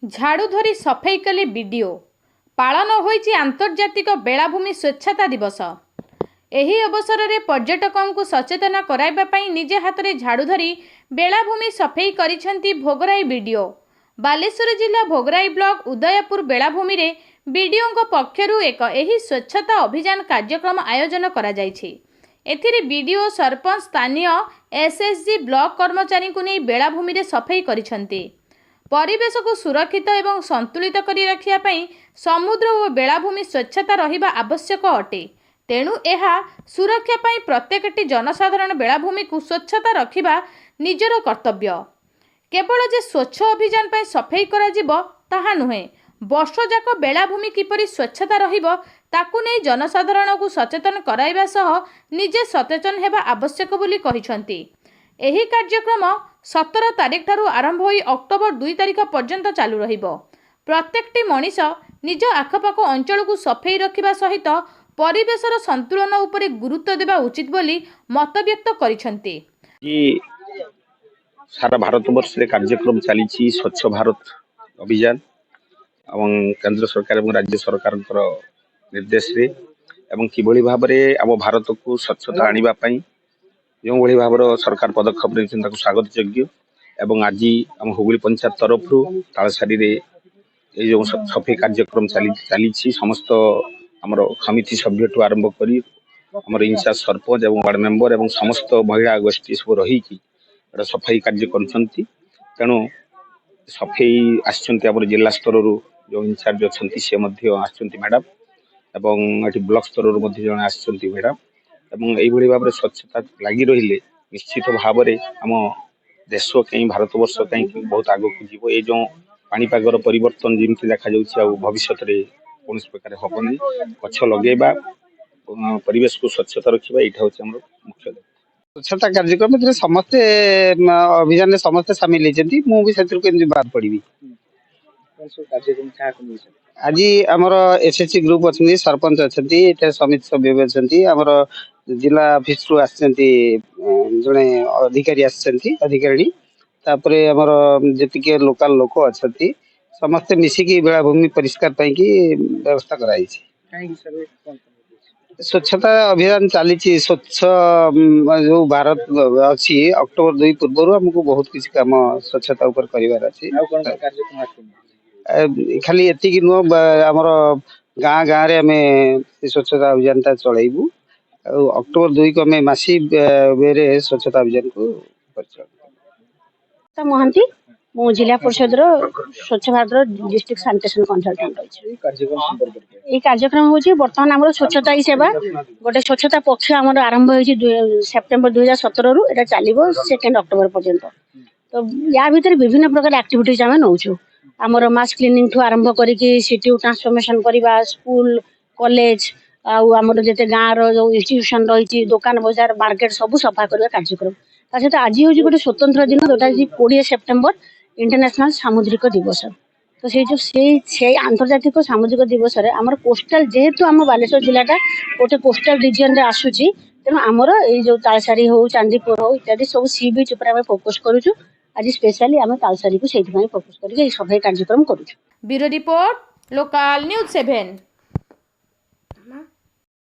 झाड़ू धरी सफाई कले बीडीओ पालन होईची आंतर्जातिक बेलाभूमि स्वच्छता दिवस। एही अवसर में पर्यटकों को सचेतन कराइबा पई निजे हाथ में झाड़ू धरी बेलाभूमि सफाई करिसेंती भोगराई बीडीओ। बालेश्वर जिला भोगराई ब्लॉक उदयपुर बेलाभूमि रे बीडीओ पक्षरु एक एही स्वच्छता अभियान कार्यक्रम आयोजन करा जायछि। एथिरे बीडीओ सरपंच स्थानीय एसएसजी ब्लॉक कर्मचारी को नहीं बेलाभूमि रे सफाई करिसेंती। परिवेश को सुरक्षित एवं संतुलित करी रखिया पई समुद्र और बेलाभूमि स्वच्छता रहिबा आवश्यक अटे। तेणु एहा सुरक्षा पई प्रत्येकटी जनसाधारण बेलाभूमि को स्वच्छता रखिबा निजर कर्तव्य। केवल जे स्वच्छ अभियान पई सफाई करा जिवो ताहा नुहे, वर्ष जाक बेलाभूमि किपरि स्वच्छता रहिबो ताकू नै जनसाधारण को सचेतन कराइबा सह निजे सचेतन हेबा आवश्यक बोली कहिसंती। एही कार्यक्रम 17 तारिख ठारू आरंभ होई अक्टोबर 2 तारिख पर्यंत चालू रहिबो। प्रत्येकटी मनीष निज आखपाख अंचल को सफाई रखिबा सहित परिवेशर संतुलन उपरे गुरुत्व देबा उचित बोली मत व्यक्त करिसंती। सारा भारत वर्ष रे कार्यक्रम चली स्वच्छ भारत अभियान एवं केंद्र सरकार और राज्य सरकार निर्देश रे एवं किभली भाव में आम भारत को स्वच्छता आनिबा पई जो भली भाव सरकार पदक्षेप नहीं स्वागत योग्य। एवं आज आम हुगुली पंचायत तरफ तालसारी रे जो सफाई कार्यक्रम चली समस्त आमर समिति सभ्य ठू आरंभ करी आमर इंचार्ज सरपंच एवं वार्ड मेंबर एवं समस्त महिला गोष्ठी सब रही सफाई कार्य कर। तेणु सफाई आम जिला स्तर जो इंचार्ज अच्छा सी मैडम एवं ब्लॉक स्तर जड़े मैडम एवं यही भाव में स्वच्छता लगी रही निश्चित भाव में आम देश कहीं भारत वर्ष कहीं बहुत आग को जीव। ये जो पाणीपागर परिवर्तन जमी देखा भविष्य में कौन प्रकार हेनी गछ लगेबा परिवेश को स्वच्छता रखा यहाँ हूँ मुख्य स्वच्छता कार्यक्रम समस्ते अभियान में समस्ते सामिल होती मुझे बाद पड़ी। आज आमर एसएससी ग्रुप अच्छी सरपंच अच्छा समिति सभ्य अच्छा आमर जिला ऑफिस रु जड़े अधिकारी अधिकारी आमर जी लोकल लोक अच्छा समस्ते मिसिकी बेलाभूमि परिष्कार व्यवस्था कराई। स्वच्छता अभियान चली स्वच्छ जो भारत अच्छी अक्टोबर 2 पूर्व हमको बहुत किसी काम स्वच्छता ऊपर कर खाली एति नुह आमर गाँ गाँव रे आमे स्वच्छता अभियान चलैबू। अक्टोबर 2 को आम मासी वे स्वच्छता अभियान को महांती मु जिला परिषद स्वच्छ भारत डिस्ट्रिक्ट सैनिटेशन कंसल्टेंट ये कार्यक्रम हूँ बर्तमान आम स्वच्छता ही सेवा गोटे स्वच्छता पक्ष आम आरंभ हो सेप्टेम्बर 2017 रु एटा चलो 2 अक्टोबर पर्यंत। तो या भीतर विभिन्न प्रकार एक्टिविटीज आम नौचु आमर मास क्लीनिंग ठू आरंभ करके सिटी ट्रांसफॉर्मेशन करवा स्कूल कॉलेज आमर जिते गाँव जो इंस्टीट्यूशन रही दुकान बजार मार्केट सब सफा करवा कार्यक्रम। सहित आज हूँ गोटे स्वतंत्र दिन जोटा 20 सेप्टेम्बर इंटरनेशनल सामुद्रिक दिवस। तो से जो से आंतर्जातिक सामुद्रिक दिवस रे आमर कोस्टल जेहेतु आम बालेश्वर जिलाटा गोटे कोस्टल रिजन रे आसुची तेणु आमर ये जो तालसारी हो चांदीपुर हो इत्यादि सब सी बीच ऊपर फोकस करूँ। आज स्पेशली आम तालसारी को से फोकस करके सफाई कार्यक्रम करूँ। Bureau report local news 7।